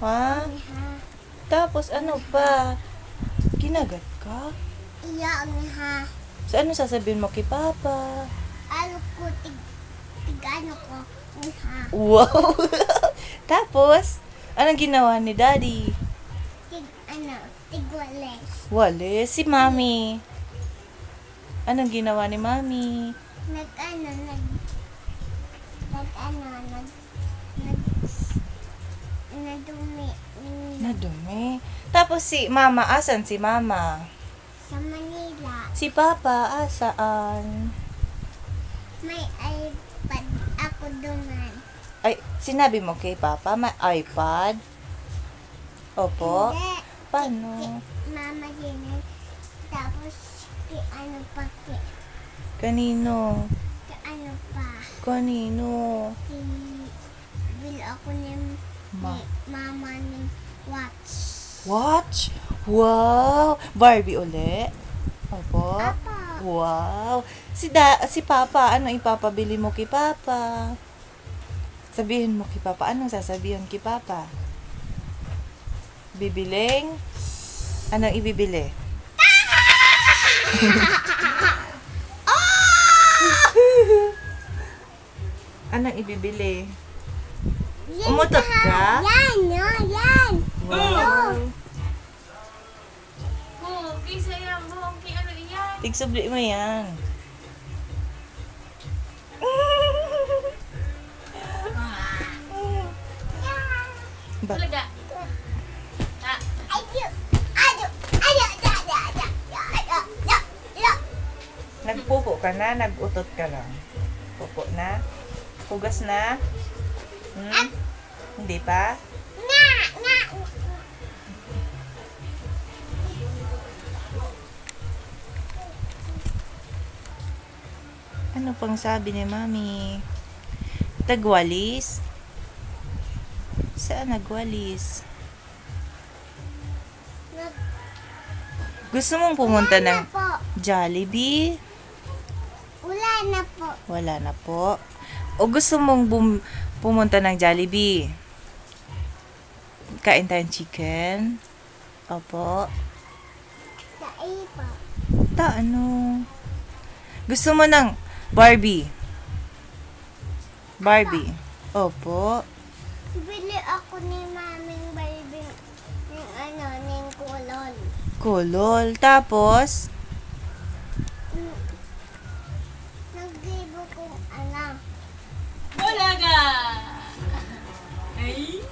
Ha? Tapos ano pa? Kinagat ka? Iya, ha. So, ano sasabihin mo kay Papa? Ano ko, tig-ano ko, ha. Wow! Tapos, anong ginawa ni Daddy? Tig-wales. Wale, si Mami. Anong ginawa ni Mami? Nadumi. Nadumi. Tapos si Mama, asan si Mama? Sa Manila. Si Papa, asaan? May iPad ako duman. Ay, sinabi mo kay Papa, may iPad? Opo. Hindi. Paano? Mama din. Tapos, ano pa, Kanino? ano pa. Kanino? Bil ako ni mama ni watch. Watch? Wow! Barbie uli? Opo. Apa. Wow! Si Papa, ano ipapabili mo kay Papa? Sabihin mo kay Papa, anong sasabihin kay Papa? Bibiling? Anong ibibili? Anong ibibili? Umutot ka? Yan, yan. Wow! Kisa yan mo, ano yan? Tigsubli mo yan. Ba- Talaga. Nagpupo ka na, nagutot ka lang. Pupo na? Hugas na? Hindi pa? Ano pang sabi ni Mami? Tagwalis? Saan nagwalis? Gusto mong pumunta ng Jollibee? Wala na po. Wala na po. O gusto mong pumunta ng Jollibee? Kain tayong chicken? Opo. Sa ipa. Ano? Gusto mo ng Barbie? Barbie? Opo. Bili ako ni maming baby ng kulol. Kulol. Tapos? Nagbibo kong anak. Talaga. Ay.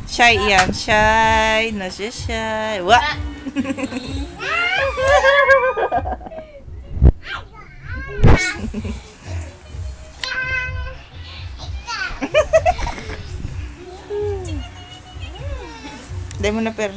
Shy yan. Shy. No, siya shy. Wa! Dahil mo na per.